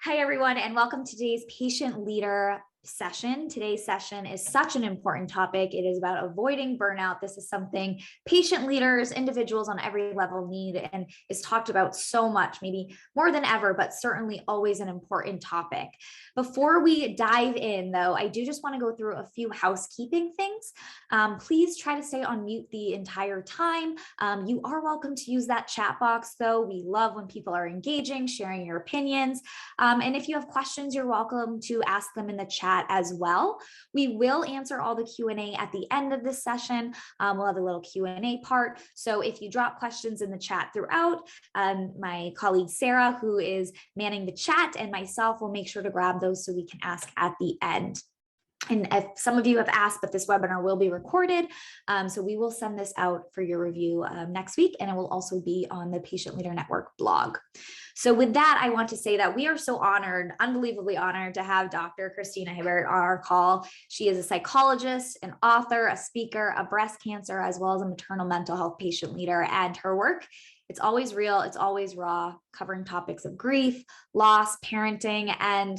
Hi, everyone, and welcome to today's patient leader session. Today's session is such an important topic. It is about avoiding burnout. This is something patient leaders, individuals on every level need, and is talked about so much, maybe more than ever, but certainly always an important topic. Before we dive in, though, I do just want to go through a few housekeeping things. Please try to stay on mute the entire time. You are welcome to use that chat box, though. We love when people are engaging, sharing your opinions. And if you have questions, you're welcome to ask them in the chat as well. We will answer all the Q&A at the end of this session. We'll have a little Q&A part. So if you drop questions in the chat throughout, my colleague Sarah, who is manning the chat, and myself will make sure to grab those so we can ask at the end. And if some of you have asked, but this webinar will be recorded. So we will send this out for your review next week, and it will also be on the Patient Leader Network blog. So with that, I want to say that we are so honored, unbelievably honored, to have Dr. Christina Hibbert on our call. She is a psychologist, an author, a speaker, a breast cancer, as well as a maternal mental health patient leader. And her work, it's always real, it's always raw, covering topics of grief, loss, parenting, and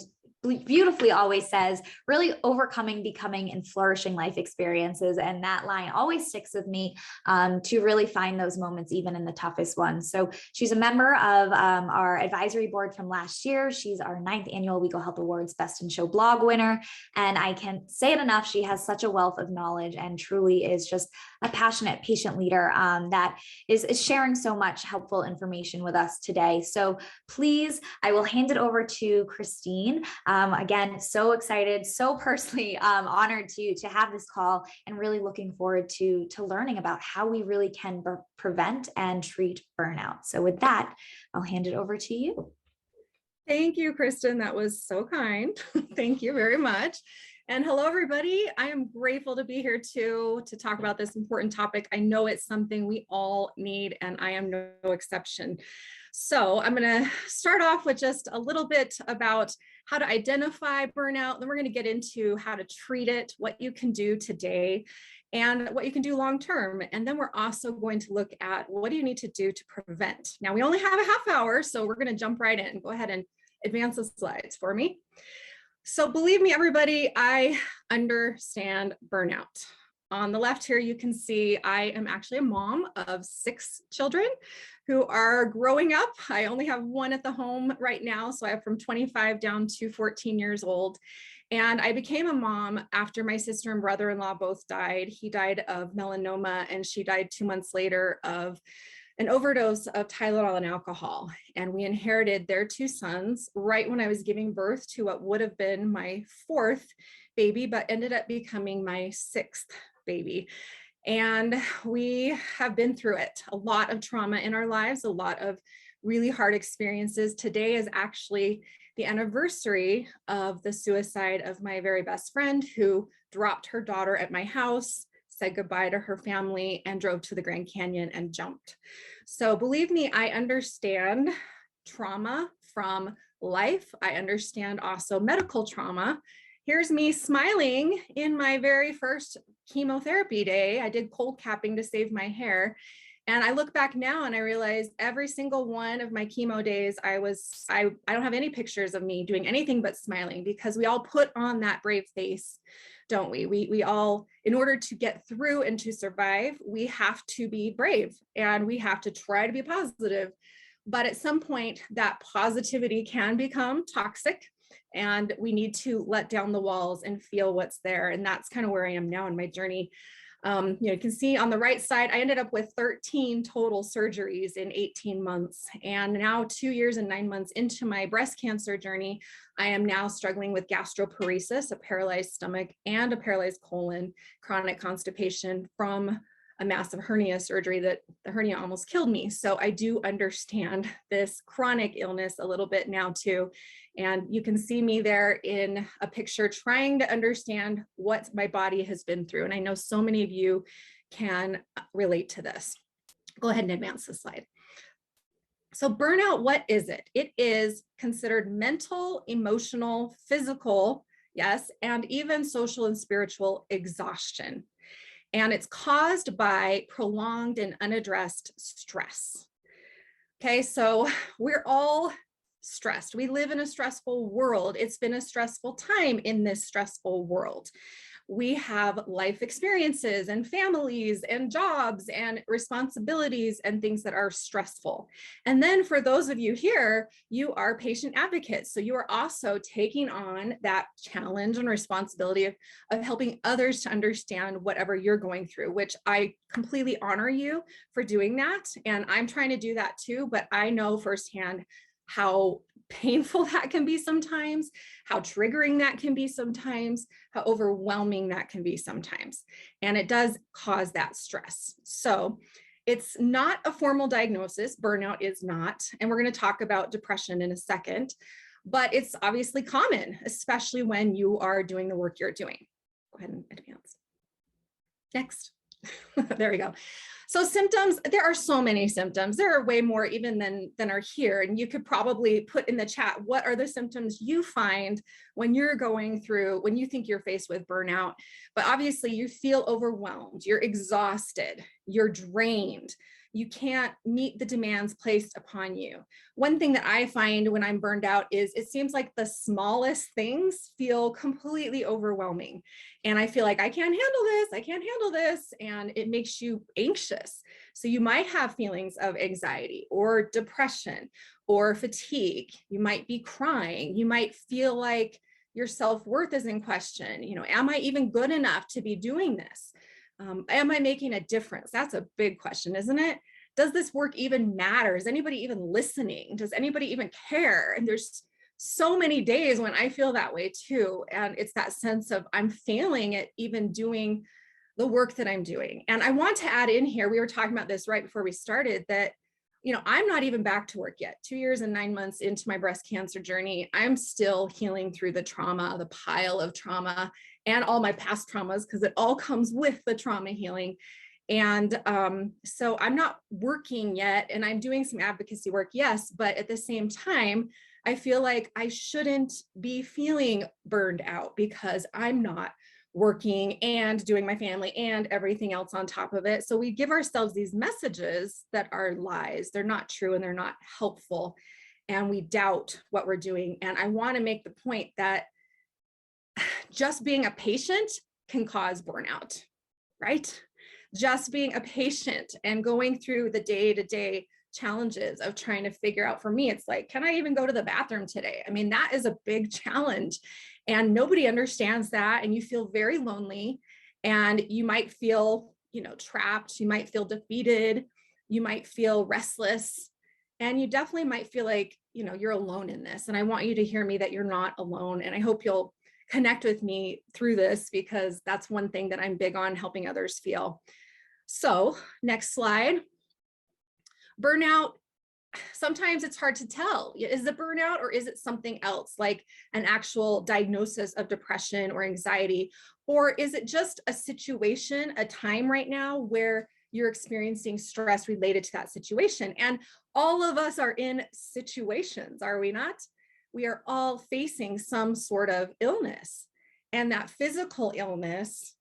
beautifully always says, really overcoming, becoming, and flourishing life experiences. And that line always sticks with me to really find those moments, even in the toughest ones. So she's a member of our advisory board from last year. She's our 9th annual WEGO Health Awards Best in Show blog winner. And I can't say it enough, she has such a wealth of knowledge and truly is just a passionate patient leader that is sharing so much helpful information with us today. So please, I will hand it over to Christine. Again, so excited, so personally honored to have this call, and really looking forward to learning about how we really can prevent and treat burnout. So with that, I'll hand it over to you. Thank you, Kristen. That was so kind. Thank you very much. And hello, everybody. I am grateful to be here to talk about this important topic. I know it's something we all need, and I am no exception. So I'm going to start off with just a little bit about how to identify burnout. Then we're going to get into how to treat it, what you can do today, and what you can do long term. And then we're also going to look at what do you need to do to prevent. Now, we only have a half hour, so we're going to jump right in. Go ahead and advance the slides for me. So believe me, everybody, I understand burnout. On the left here, you can see I am actually a mom of 6 children who are growing up. I only have one at the home right now, so I have from 25 down to 14 years old. And I became a mom after my sister and brother-in-law both died. He died of melanoma, and she died 2 months later of an overdose of Tylenol and alcohol. And we inherited their 2 sons right when I was giving birth to what would have been my 4th baby, but ended up becoming my 6th baby. And we have been through it. A lot of trauma in our lives, a lot of really hard experiences. Today is actually the anniversary of the suicide of my very best friend, who dropped her daughter at my house, said goodbye to her family, and drove to the Grand Canyon and jumped. So believe me, I understand trauma from life. I understand also medical trauma. Here's me smiling in my very first chemotherapy day. I did cold capping to save my hair. And I look back now and I realize every single one of my chemo days, I don't have any pictures of me doing anything but smiling, because we all put on that brave face, don't we? We all, in order to get through and to survive, we have to be brave and we have to try to be positive. But at some point, that positivity can become toxic, and we need to let down the walls and feel what's there. And that's kind of where I am now in my journey. You can see on the right side, I ended up with 13 total surgeries in 18 months. And now 2 years and 9 months into my breast cancer journey, I am now struggling with gastroparesis, a paralyzed stomach, and a paralyzed colon, chronic constipation from a massive hernia surgery that the hernia almost killed me. So I do understand this chronic illness a little bit now too. And you can see me there in a picture trying to understand what my body has been through. And I know so many of you can relate to this. Go ahead and advance the slide. So burnout, what is it? It is considered mental, emotional, physical, yes, and even social and spiritual exhaustion. And it's caused by prolonged and unaddressed stress. Okay, so we're all stressed. We live in a stressful world. It's been a stressful time in this stressful world. We have life experiences and families and jobs and responsibilities and things that are stressful. And then for those of you here, you are patient advocates. So you are also taking on that challenge and responsibility of helping others to understand whatever you're going through, which I completely honor you for doing that. And I'm trying to do that too, but I know firsthand how painful that can be sometimes, how triggering that can be sometimes, how overwhelming that can be sometimes. And it does cause that stress. So it's not a formal diagnosis. Burnout is not. And we're going to talk about depression in a second, but it's obviously common, especially when you are doing the work you're doing. Go ahead and advance. Next. There we go. So symptoms, there are so many symptoms. There are way more even than are here. And you could probably put in the chat, what are the symptoms you find when you're going through, when you think you're faced with burnout? But obviously you feel overwhelmed, you're exhausted, you're drained, you can't meet the demands placed upon you. One thing that I find when I'm burned out is it seems like the smallest things feel completely overwhelming. And I feel like I can't handle this, I can't handle this, and it makes you anxious. So you might have feelings of anxiety or depression or fatigue. You might be crying. You might feel like your self-worth is in question. You know, am I even good enough to be doing this? Am I making a difference? That's a big question, isn't it? Does this work even matter? Is anybody even listening? Does anybody even care? And there's so many days when I feel that way too. And it's that sense of I'm failing at even doing the work that I'm doing. And I want to add in here, we were talking about this right before we started, that, you know, I'm not even back to work yet. 2 years and 9 months into my breast cancer journey, I'm still healing through the trauma, the pile of trauma, and all my past traumas, because it all comes with the trauma healing. And so I'm not working yet, and I'm doing some advocacy work, yes, but at the same time, I feel like I shouldn't be feeling burned out because I'm not working and doing my family and everything else on top of it. So we give ourselves these messages that are lies. They're not true and they're not helpful. And we doubt what we're doing. And I want to make the point that just being a patient can cause burnout, right? Just being a patient and going through the day-to-day challenges of trying to figure out, for me, it's like, can I even go to the bathroom today? I mean, that is a big challenge and nobody understands that. And you feel very lonely and you might feel, you know, trapped. You might feel defeated. You might feel restless. And you definitely might feel like, you know, you're alone in this. And I want you to hear me that you're not alone. And I hope you'll connect with me through this because that's one thing that I'm big on, helping others feel. So next slide. Burnout, sometimes it's hard to tell. Is it burnout or is it something else like an actual diagnosis of depression or anxiety? Or is it just a situation, a time right now where you're experiencing stress related to that situation? And all of us are in situations, are we not? We are all facing some sort of illness, and that physical illness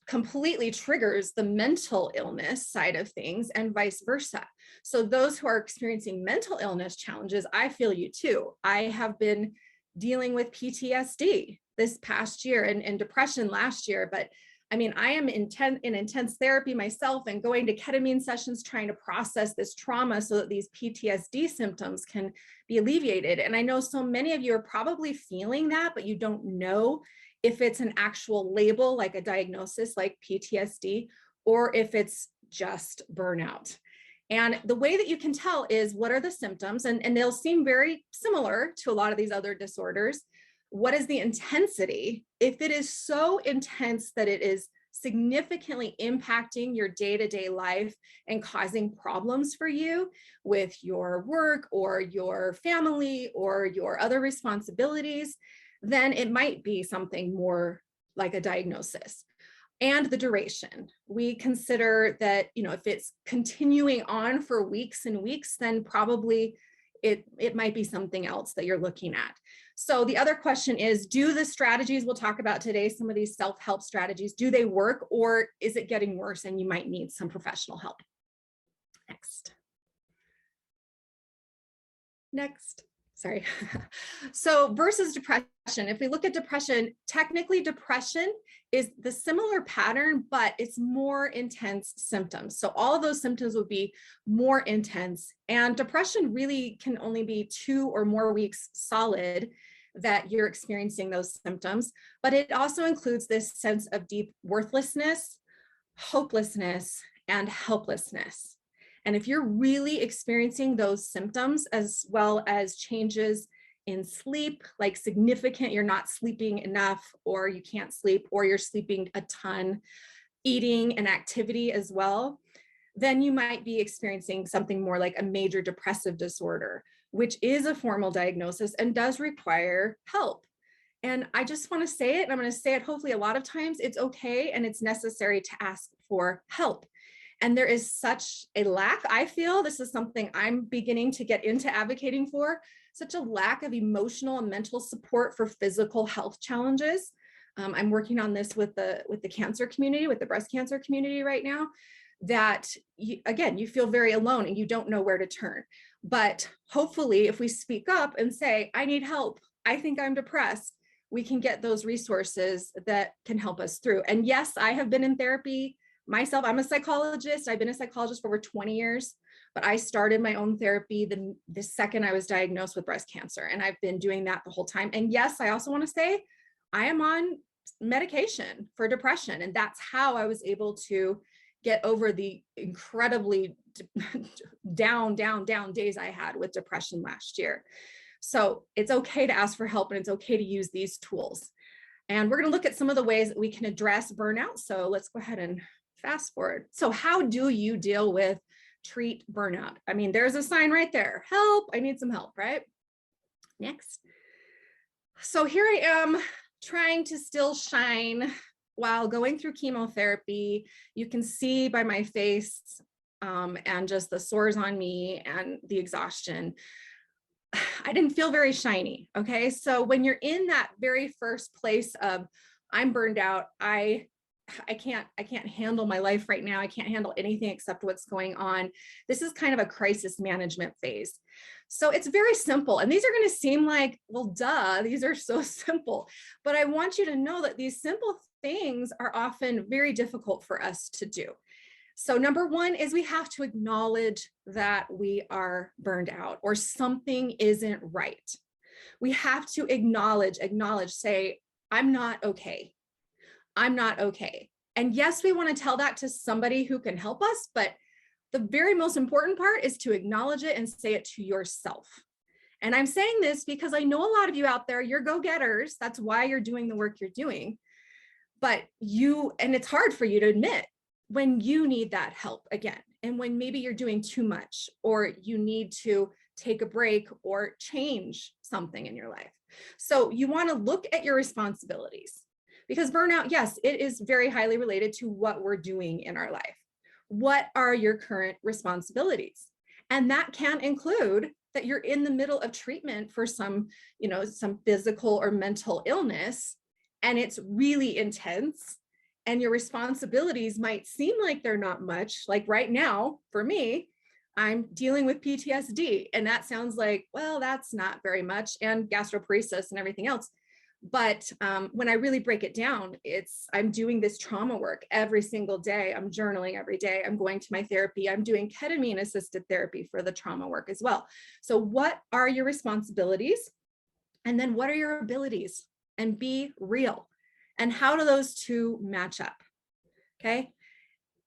completely triggers the mental illness side of things and vice versa. So those who are experiencing mental illness challenges, I feel you too. I have been dealing with PTSD this past year and depression last year, but I mean, I am in intense therapy myself and going to ketamine sessions, trying to process this trauma so that these PTSD symptoms can be alleviated. And I know so many of you are probably feeling that, but you don't know if it's an actual label, like a diagnosis like PTSD, or if it's just burnout. And the way that you can tell is what are the symptoms, and they'll seem very similar to a lot of these other disorders. What is the intensity? If it is so intense that it is significantly impacting your day-to-day life and causing problems for you with your work or your family or your other responsibilities, then it might be something more like a diagnosis. And the duration. We consider that, you know, if it's continuing on for weeks and weeks, then probably it might be something else that you're looking at. So the other question is, do the strategies we'll talk about today, some of these self-help strategies, do they work, or is it getting worse and you might need some professional help? Next. sorry. So versus depression, if we look at depression, technically depression is the similar pattern, but it's more intense symptoms. So all of those symptoms would be more intense, and depression really can only be 2 or more weeks solid that you're experiencing those symptoms, but it also includes this sense of deep worthlessness, hopelessness, and helplessness. And if you're really experiencing those symptoms, as well as changes in sleep, like significant, you're not sleeping enough, or you can't sleep, or you're sleeping a ton, eating and activity as well, then you might be experiencing something more like a major depressive disorder, which is a formal diagnosis and does require help. And I just want to say it, and I'm going to say it hopefully a lot of times, it's okay and it's necessary to ask for help. And there is such a lack, I feel, this is something I'm beginning to get into advocating for, such a lack of emotional and mental support for physical health challenges. I'm working on this with the cancer community, with the breast cancer community right now, that again, you feel very alone and you don't know where to turn. But hopefully if we speak up and say, I need help, I think I'm depressed, we can get those resources that can help us through. And yes, I have been in therapy myself. I'm a psychologist. I've been a psychologist for over 20 years, but I started my own therapy the second I was diagnosed with breast cancer. And I've been doing that the whole time. And yes, I also want to say I am on medication for depression. And that's how I was able to get over the incredibly down days I had with depression last year. So it's okay to ask for help, and it's okay to use these tools. And we're going to look at some of the ways that we can address burnout. So let's go ahead and fast forward. So how do you deal with treat burnout? I mean, there's a sign right there. Help, I need some help, right? Next. So here I am trying to still shine while going through chemotherapy. You can see by my face and just the sores on me and the exhaustion, I didn't feel very shiny. Okay. So when you're in that very first place of I'm burned out, I can't handle my life right now. I can't handle anything except what's going on. This is kind of a crisis management phase. So it's very simple. And these are going to seem like, well, duh, these are so simple. But I want you to know that these simple things are often very difficult for us to do. So number one is we have to acknowledge that we are burned out or something isn't right. We have to acknowledge, say, I'm not okay. I'm not okay. And yes, we want to tell that to somebody who can help us, but the very most important part is to acknowledge it and say it to yourself. And I'm saying this because I know a lot of you out there, you're go-getters. That's why you're doing the work you're doing. But and it's hard for you to admit when you need that help again, and when maybe you're doing too much, or you need to take a break or change something in your life. So you want to look at your responsibilities, because burnout, yes, it is very highly related to what we're doing in our life. What are your current responsibilities? And that can include that you're in the middle of treatment for some physical or mental illness, and it's really intense. And your responsibilities might seem like they're not much. Like right now, for me, I'm dealing with PTSD, and that sounds like, well, that's not very much, and gastroparesis and everything else. But when I really break it down, I'm doing this trauma work every single day. I'm journaling every day. I'm going to my therapy. I'm doing ketamine assisted therapy for the trauma work as well. So what are your responsibilities? And then what are your abilities? And be real. And how do those two match up? Okay.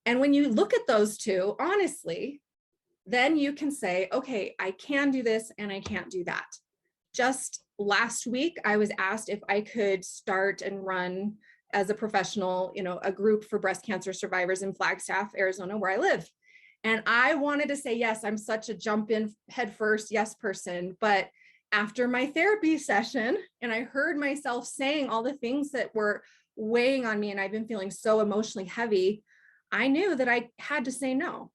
And when you look at those two, honestly, then you can say, okay, I can do this and I can't do that. Just last week, I was asked if I could start and run as a professional, a group for breast cancer survivors in Flagstaff, Arizona, where I live. And I wanted to say, yes, I'm such a jump in head first yes person. But after my therapy session, and I heard myself saying all the things that were weighing on me, and I've been feeling so emotionally heavy, I knew that I had to say no.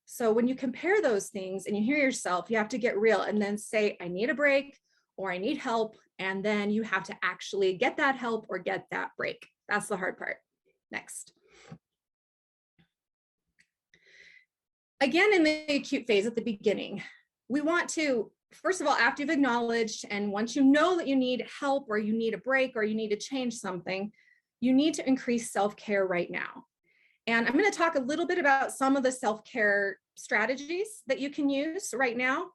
So when you compare those things and you hear yourself, you have to get real and then say, I need a break, or I need help. And then you have to actually get that help or get that break. That's the hard part. Next. Again, in the acute phase at the beginning, we want to first of all, after you've acknowledged, and once you know that you need help or you need a break or you need to change something, you need to increase self-care right now. And I'm going to talk a little bit about some of the self-care strategies that you can use right now.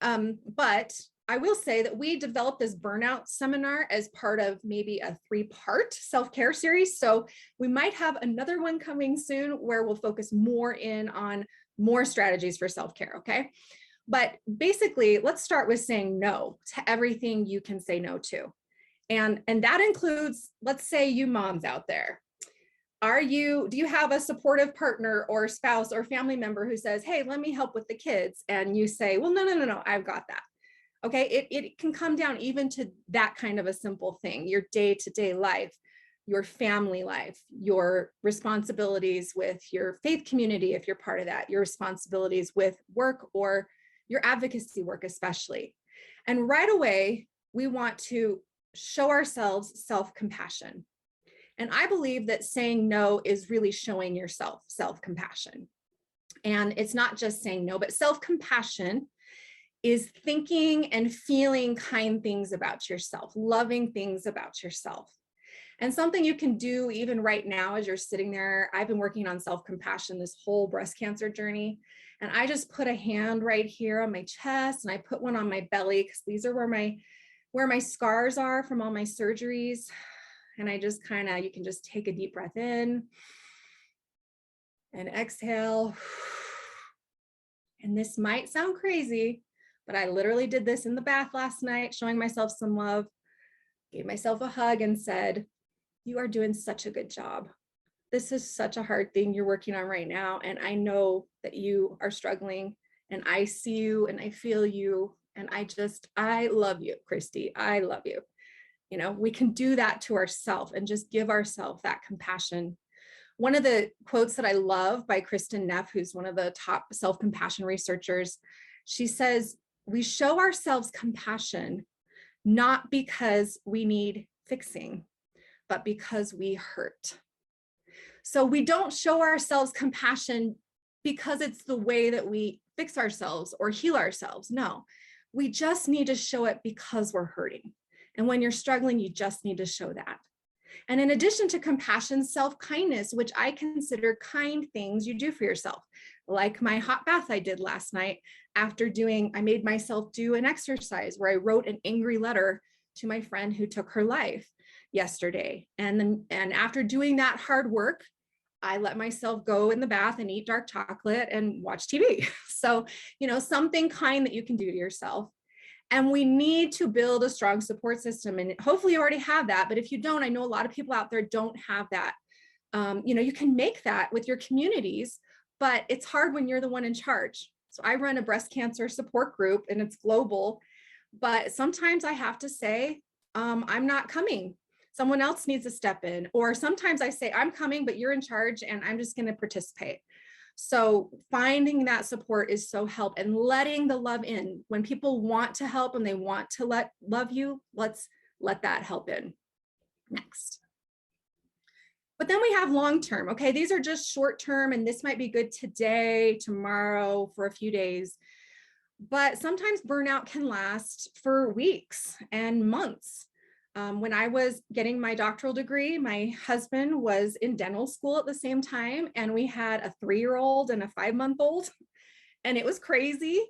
But I will say that we developed this burnout seminar as part of maybe a 3-part self-care series. So we might have another one coming soon where we'll focus more in on more strategies for self-care. Okay. But basically, let's start with saying no to everything you can say no to. And that includes, let's say you moms out there. Do you have a supportive partner or spouse or family member who says, hey, let me help with the kids? And you say, well, no, I've got that. Okay, it can come down even to that kind of a simple thing, your day-to-day life, your family life, your responsibilities with your faith community, if you're part of that, your responsibilities with work or your advocacy work especially. And right away, we want to show ourselves self-compassion. And I believe that saying no is really showing yourself self-compassion. And it's not just saying no, but self-compassion is thinking and feeling kind things about yourself, loving things about yourself. And something you can do even right now as you're sitting there, I've been working on self-compassion this whole breast cancer journey. And I just put a hand right here on my chest and I put one on my belly because these are where my scars are from all my surgeries. And I just you can just take a deep breath in and exhale. And this might sound crazy, but I literally did this in the bath last night, showing myself some love, gave myself a hug and said, you are doing such a good job. This is such a hard thing you're working on right now. And I know that you are struggling and I see you and I feel you. And I love you, Christy. I love you. You know, we can do that to ourselves and just give ourselves that compassion. One of the quotes that I love by Kristen Neff, who's one of the top self-compassion researchers, she says, we show ourselves compassion not because we need fixing, but because we hurt. So we don't show ourselves compassion because it's the way that we fix ourselves or heal ourselves. No, we just need to show it because we're hurting. And when you're struggling, you just need to show that. And in addition to compassion, self-kindness, which I consider kind things you do for yourself, like my hot bath I did last night I made myself do an exercise where I wrote an angry letter to my friend who took her life yesterday. And after doing that hard work, I let myself go in the bath and eat dark chocolate and watch TV. So, something kind that you can do to yourself. And we need to build a strong support system. And hopefully you already have that. But if you don't, I know a lot of people out there don't have that. You can make that with your communities, but it's hard when you're the one in charge. So I run a breast cancer support group and it's global, but sometimes I have to say, I'm not coming. Someone else needs to step in. Or sometimes I say, I'm coming, but you're in charge and I'm just going to participate. So finding that support is so help and letting the love in. When people want to help and they want to love you, let's let that help in. Next. But then we have long-term. Okay, these are just short-term and this might be good today, tomorrow, for a few days. But sometimes burnout can last for weeks and months. When I was getting my doctoral degree, my husband was in dental school at the same time, and we had a 3-year-old and a 5-month-old, and it was crazy.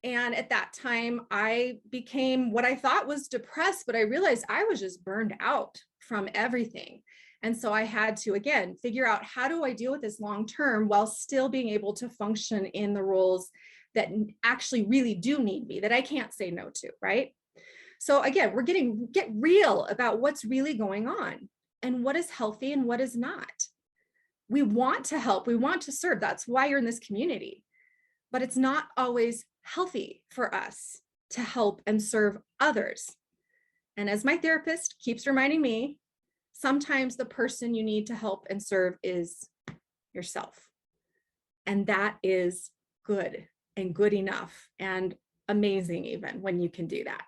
And at that time, I became what I thought was depressed, but I realized I was just burned out from everything. And so I had to, again, figure out how do I deal with this long term while still being able to function in the roles that actually really do need me, that I can't say no to, right? So again, get real about what's really going on and what is healthy and what is not. We want to help, we want to serve. That's why you're in this community, but it's not always healthy for us to help and serve others. And as my therapist keeps reminding me, sometimes the person you need to help and serve is yourself. And that is good and good enough and amazing even when you can do that.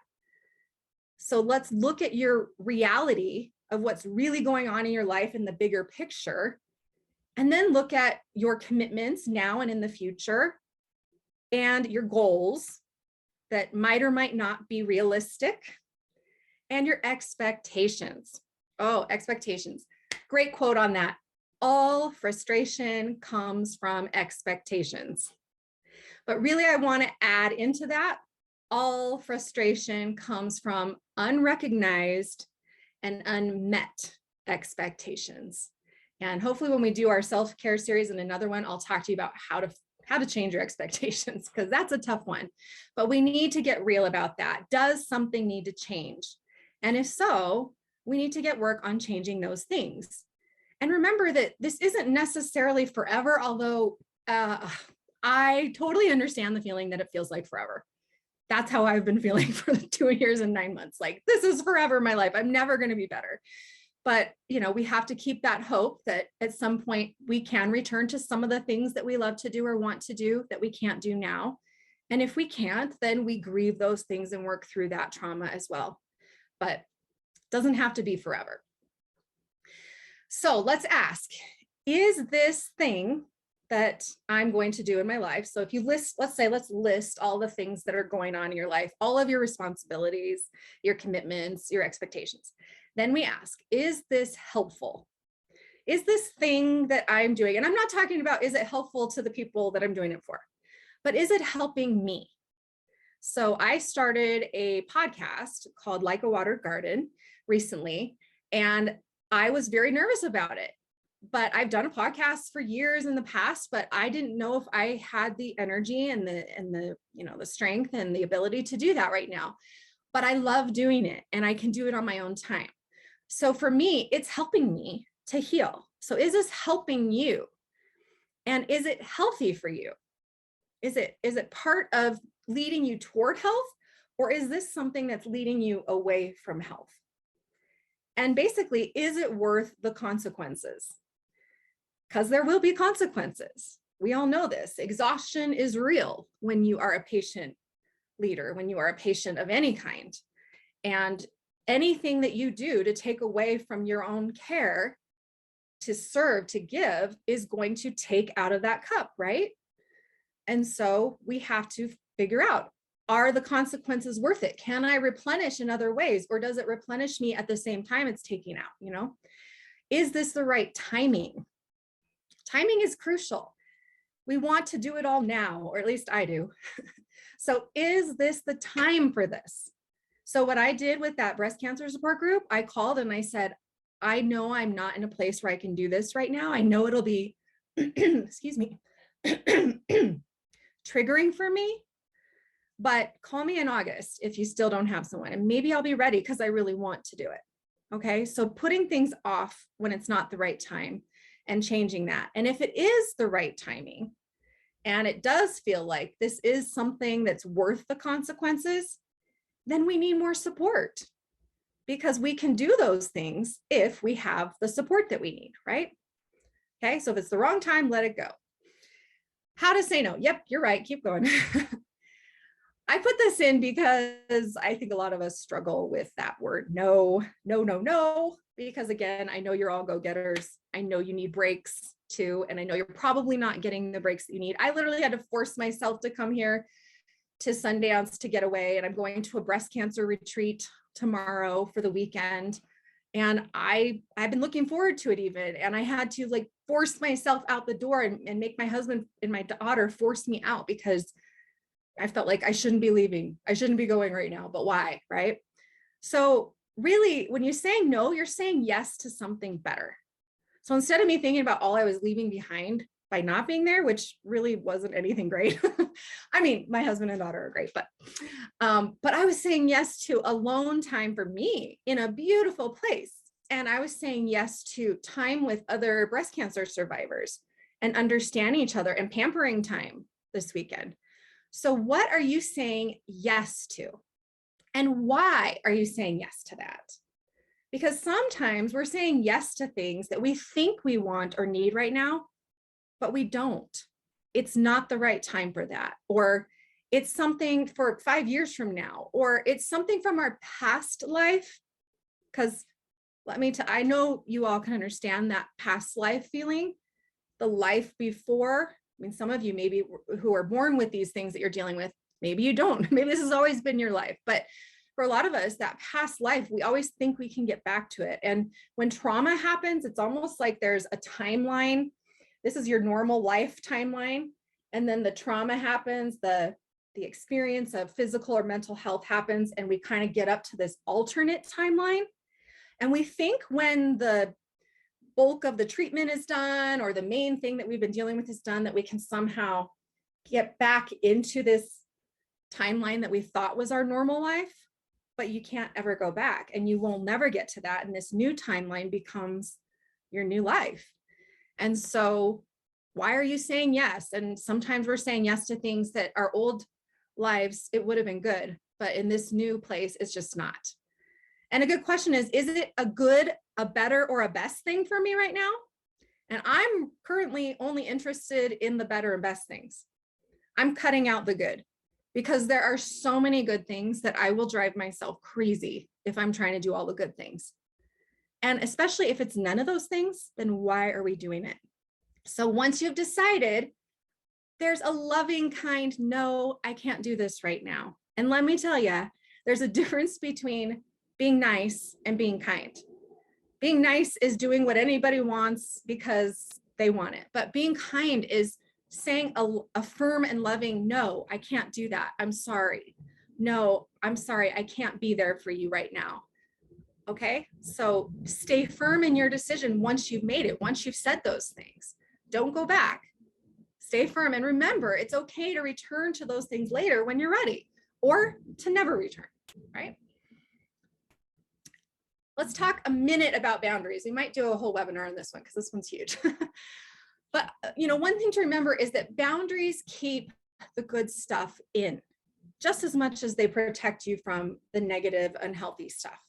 So let's look at your reality of what's really going on in your life in the bigger picture, and then look at your commitments now and in the future and your goals, that might or might not be realistic, and your expectations. Oh, expectations. Great quote on that. All frustration comes from expectations. But really, I want to add into that, all frustration comes from unrecognized and unmet expectations. And hopefully when we do our self-care series and another one, I'll talk to you about how to change your expectations, because that's a tough one. But we need to get real about that. Does something need to change? And if so, we need to get work on changing those things. And remember that this isn't necessarily forever, although I totally understand the feeling that it feels like forever. That's how I've been feeling for the 2 years and 9 months. Like, this is forever in my life. I'm never going to be better. But, we have to keep that hope that at some point we can return to some of the things that we love to do or want to do that we can't do now. And if we can't, then we grieve those things and work through that trauma as well. But it doesn't have to be forever. So let's ask, is this thing that I'm going to do in my life? So if you let's list all the things that are going on in your life, all of your responsibilities, your commitments, your expectations. Then we ask, is this helpful? Is this thing that I'm doing, and I'm not talking about, is it helpful to the people that I'm doing it for, but is it helping me? So I started a podcast called Like a Watered Garden recently, and I was very nervous about it. But I've done a podcast for years in the past, but I didn't know if I had the energy and the strength and the ability to do that right now. But I love doing it, and I can do it on my own time. So for me, it's helping me to heal. So is this helping you? And is it healthy for you? Is it part of leading you toward health, or is this something that's leading you away from health? And basically, is it worth the consequences? Because there will be consequences. We all know this. Exhaustion is real when you are a patient leader, when you are a patient of any kind. And anything that you do to take away from your own care, to serve, to give, is going to take out of that cup, right? And so we have to figure out, are the consequences worth it? Can I replenish in other ways? Or does it replenish me at the same time it's taking out, Is this the right timing? Timing is crucial. We want to do it all now, or at least I do. So is this the time for this? So what I did with that breast cancer support group, I called and I said, I know I'm not in a place where I can do this right now. I know it'll be, excuse me, triggering for me, but call me in August if you still don't have someone, and maybe I'll be ready because I really want to do it. Okay. So putting things off when it's not the right time and changing that. And if it is the right timing, and it does feel like this is something that's worth the consequences, then we need more support, because we can do those things if we have the support that we need, right? Okay, so if it's the wrong time, let it go. How to say no? Yep, you're right, keep going. I put this in because I think a lot of us struggle with that word, no, because again, I know you're all go-getters. I know you need breaks too, and I know you're probably not getting the breaks that you need. I literally had to force myself to come here to Sundance to get away, and I'm going to a breast cancer retreat tomorrow for the weekend. And I've been looking forward to it even. And I had to force myself out the door and make my husband and my daughter force me out, because I felt like I shouldn't be leaving. I shouldn't be going right now, but why, right? So really, when you're saying no, you're saying yes to something better. So instead of me thinking about all I was leaving behind by not being there, which really wasn't anything great. I mean, my husband and daughter are great, but I was saying yes to alone time for me in a beautiful place. And I was saying yes to time with other breast cancer survivors and understanding each other and pampering time this weekend. So what are you saying yes to? And why are you saying yes to that? Because sometimes we're saying yes to things that we think we want or need right now, but we don't. It's not the right time for that. Or it's something for 5 years from now, or it's something from our past life. Because I know you all can understand that past life feeling, the life before. I mean, some of you maybe who are born with these things that you're dealing with, Maybe you don't. Maybe this has always been your life. But for a lot of us, that past life, we always think we can get back to it. And when trauma happens, it's almost like there's a timeline. This is your normal life timeline. And then the trauma happens, the experience of physical or mental health happens, and we kind of get up to this alternate timeline. And we think when the bulk of the treatment is done, or the main thing that we've been dealing with is done, that we can somehow get back into this timeline that we thought was our normal life. But you can't ever go back, and you will never get to that. And this new timeline becomes your new life. And so why are you saying yes? And sometimes we're saying yes to things that our old lives, it would have been good, but in this new place, it's just not. And a good question is it a good, a better, or a best thing for me right now? And I'm currently only interested in the better and best things. I'm cutting out the good, because there are so many good things that I will drive myself crazy if I'm trying to do all the good things. And especially if it's none of those things, then why are we doing it? So once you've decided, there's a loving kind, no, I can't do this right now. And let me tell you, there's a difference between being nice and being kind. Being nice is doing what anybody wants because they want it. But being kind is saying a firm and loving, no, I can't do that. I'm sorry. No, I'm sorry. I can't be there for you right now. Okay. So stay firm in your decision once you've made it, once you've said those things. Don't go back. Stay firm. And remember, it's okay to return to those things later when you're ready, or to never return, right? Let's talk a minute about boundaries. We might do a whole webinar on this one because this one's huge. But one thing to remember is that boundaries keep the good stuff in just as much as they protect you from the negative, unhealthy stuff.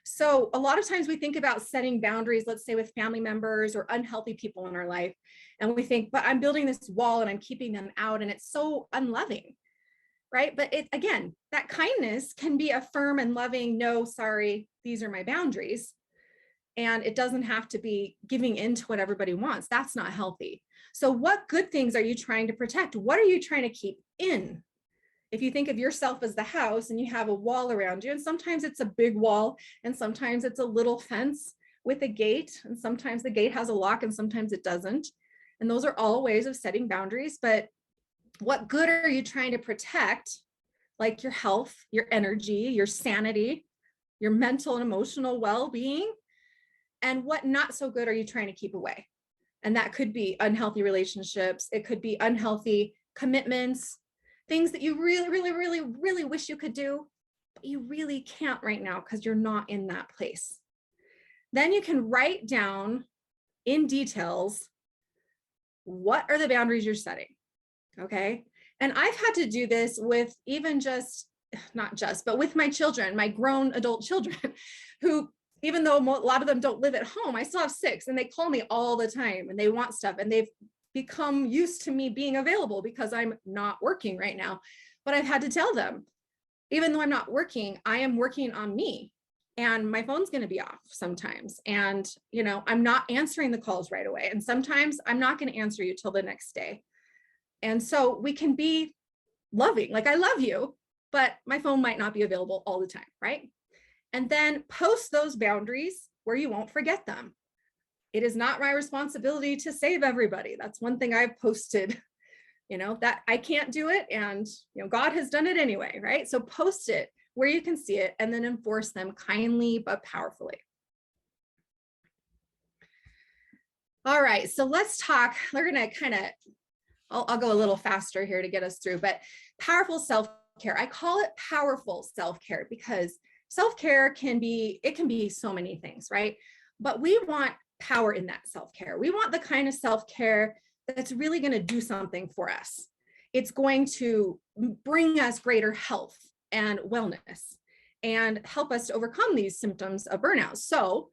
So a lot of times we think about setting boundaries, let's say with family members or unhealthy people in our life. And we think, but I'm building this wall and I'm keeping them out, and it's so unloving, right? But again, that kindness can be a firm and loving, no, sorry, these are my boundaries. And it doesn't have to be giving in to what everybody wants. That's not healthy. So what good things are you trying to protect? What are you trying to keep in? If you think of yourself as the house and you have a wall around you, and sometimes it's a big wall and sometimes it's a little fence with a gate, and sometimes the gate has a lock and sometimes it doesn't. And those are all ways of setting boundaries. But what good are you trying to protect? Like your health, your energy, your sanity, your mental and emotional well-being. And what not so good are you trying to keep away? And that could be unhealthy relationships. It could be unhealthy commitments, things that you really, really, really, really wish you could do, but you really can't right now because you're not in that place. Then you can write down in details, what are the boundaries you're setting? Okay. And I've had to do this with even but with my children, my grown adult children, who, even though a lot of them don't live at home, I still have 6, and they call me all the time and they want stuff, and they've become used to me being available because I'm not working right now. But I've had to tell them, even though I'm not working, I am working on me, and my phone's going to be off sometimes. And, I'm not answering the calls right away. And sometimes I'm not going to answer you till the next day. And so we can be loving, like I love you, but my phone might not be available all the time, right? And then post those boundaries where you won't forget them. It is not my responsibility to save everybody. That's one thing I've posted, that I can't do it. And, God has done it anyway, right? So post it where you can see it, and then enforce them kindly but powerfully. All right, so let's talk. We're going to I'll go a little faster here to get us through, but powerful self-care. I call it powerful self-care because self-care can be so many things, right? But we want power in that self-care. We want the kind of self-care that's really going to do something for us. It's going to bring us greater health and wellness and help us to overcome these symptoms of burnout. So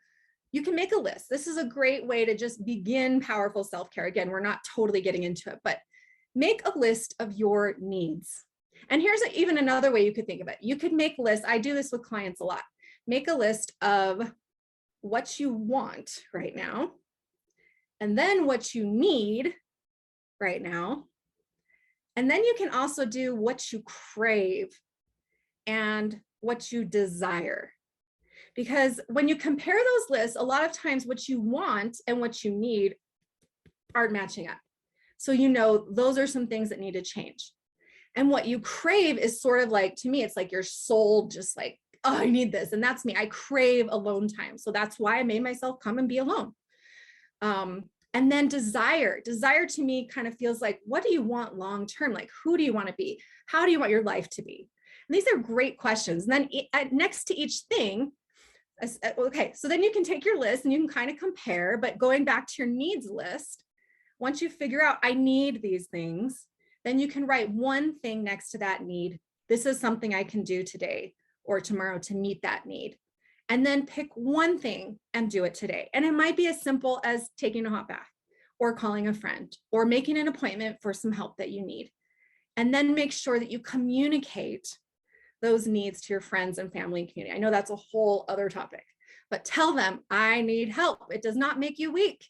you can make a list. This is a great way to just begin powerful self-care. Again, we're not totally getting into it, but make a list of your needs. And here's even another way you could think of it. You could make lists. I do this with clients a lot. Make a list of what you want right now, and then what you need right now, And then you can also do what you crave and what you desire. Because when you compare those lists, a lot of times what you want and what you need aren't matching up. So you know those are some things that need to change. And what you crave is sort of like, to me, it's like your soul just like, oh, I need this. And that's me. I crave alone time. So that's why I made myself come and be alone. And then desire to me kind of feels like, what do you want long term? Like, who do you want to be? How do you want your life to be? And these are great questions. And then next to each thing, okay, so then you can take your list and you can kind of compare, but going back to your needs list, once you figure out I need these things, then you can write one thing next to that need. This is something I can do today or tomorrow to meet that need. And then pick one thing and do it today. And it might be as simple as taking a hot bath or calling a friend or making an appointment for some help that you need. And then make sure that you communicate those needs to your friends and family and community. I know that's a whole other topic, but tell them I need help. It does not make you weak.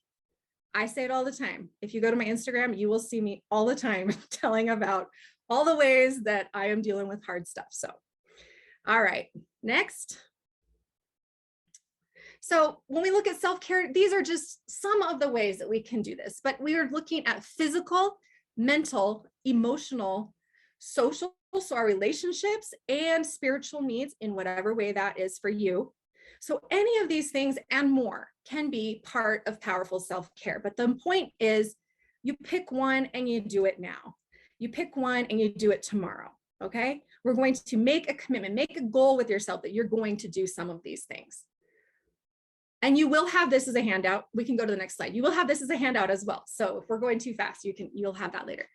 I say it all the time. If you go to my Instagram, you will see me all the time telling about all the ways that I am dealing with hard stuff. So, all right, next. So when we look at self-care, these are just some of the ways that we can do this, but we are looking at physical, mental, emotional, social, so our relationships and spiritual needs in whatever way that is for you. So any of these things and more can be part of powerful self-care. But the point is you pick one and you do it now. You pick one and you do it tomorrow. Okay. We're going to make a commitment, make a goal with yourself that you're going to do some of these things. And you will have this as a handout. We can go to the next slide. You will have this as a handout as well. So if we're going too fast, you'll have that later.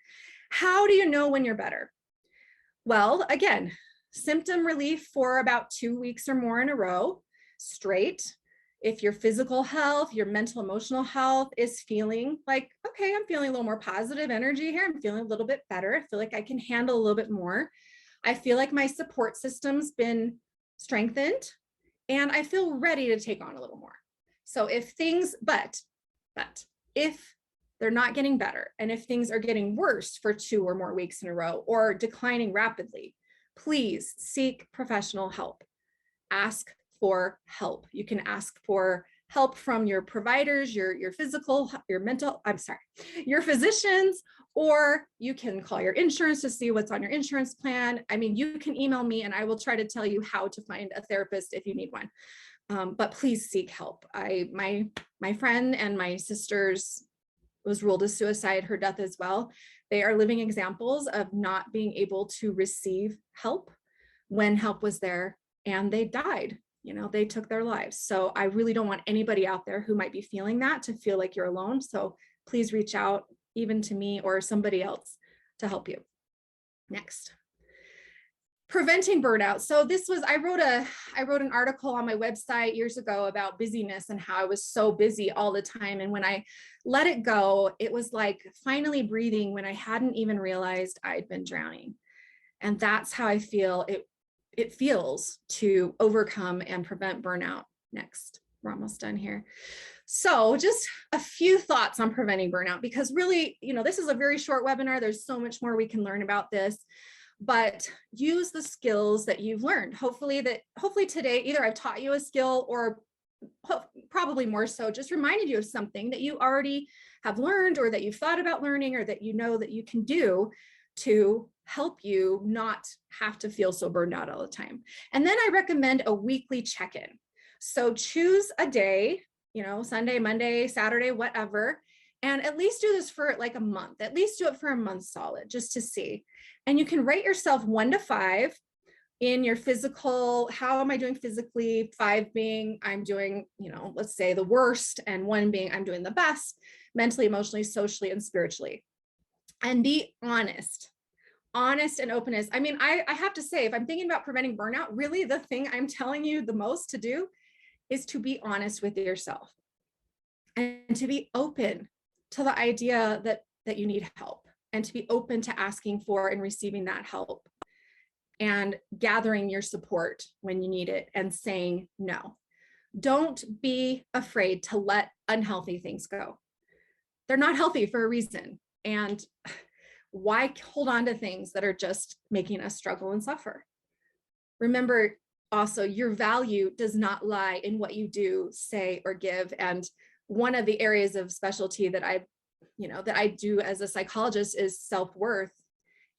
How do you know when you're better? Well, again, symptom relief for about 2 weeks or more in a row, straight. If your physical health, your mental, emotional health is feeling like, okay, I'm feeling a little more positive energy here. I'm feeling a little bit better. I feel like I can handle a little bit more. I feel like my support system's been strengthened and I feel ready to take on a little more. So if things, but if they're not getting better, and if things are getting worse for 2 or more weeks in a row or declining rapidly, please seek professional help. Ask for help. You can ask for help from your providers, your physical, your mental, your physicians, or you can call your insurance to see what's on your insurance plan. I mean, you can email me and I will try to tell you how to find a therapist if you need one. But please seek help. My friend and my sister's was ruled as suicide, her death as well. They are living examples of not being able to receive help when help was there, and they died. They took their lives. So I really don't want anybody out there who might be feeling that to feel like you're alone. So please reach out even to me or somebody else to help you. Next. Preventing burnout. So I wrote an article on my website years ago about busyness and how I was so busy all the time. And when I let it go, it was like finally breathing when I hadn't even realized I'd been drowning. And that's how I feel it feels to overcome and prevent burnout. Next, we're almost done here. So just a few thoughts on preventing burnout, because really, this is a very short webinar. There's so much more we can learn about this. But use the skills that you've learned. Hopefully today, either I've taught you a skill or probably more so just reminded you of something that you already have learned or that you've thought about learning or that you know that you can do to help you not have to feel so burned out all the time. And then I recommend a weekly check-in. So choose a day, Sunday, Monday, Saturday, whatever, and at least do this for like a month. At least do it for a month solid, just to see. And you can rate yourself 1 to 5 in your physical. How am I doing physically? 5 being I'm doing, let's say the worst, and 1 being I'm doing the best, mentally, emotionally, socially, and spiritually. And be honest and openness. I mean, I have to say, if I'm thinking about preventing burnout, really the thing I'm telling you the most to do is to be honest with yourself and to be open to the idea that you need help, and to be open to asking for and receiving that help and gathering your support when you need it and saying no. Don't be afraid to let unhealthy things go. They're not healthy for a reason. And Why hold on to things that are just making us struggle and suffer? Remember also, your value does not lie in what you do, say, or give. And one of the areas of specialty that I do as a psychologist is self-worth,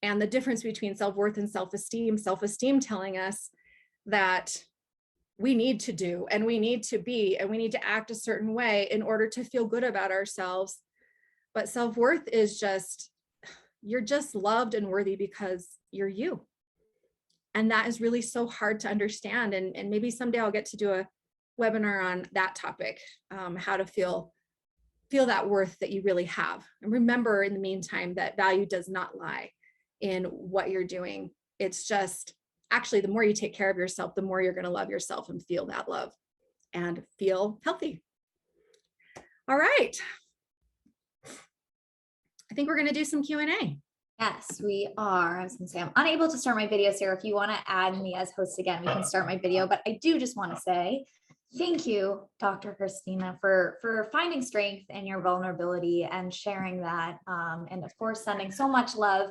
and the difference between self-worth and self-esteem. Self-esteem telling us that we need to do, and we need to be, and we need to act a certain way in order to feel good about ourselves. But self-worth is just, you're just loved and worthy because you're you. And that is really so hard to understand. And maybe someday I'll get to do a webinar on that topic, how to feel that worth that you really have. And remember, in the meantime, that value does not lie in what you're doing. It's just, actually, the more you take care of yourself, the more you're going to love yourself and feel that love and feel healthy. All right. I think we're going to do some Q&A. Yes, we are. I was going to say, I'm unable to start my video, Sarah. If you want to add me as host again, we can start my video. But I do just want to say thank you, Dr. Christina, for finding strength in your vulnerability and sharing that. And of course, sending so much love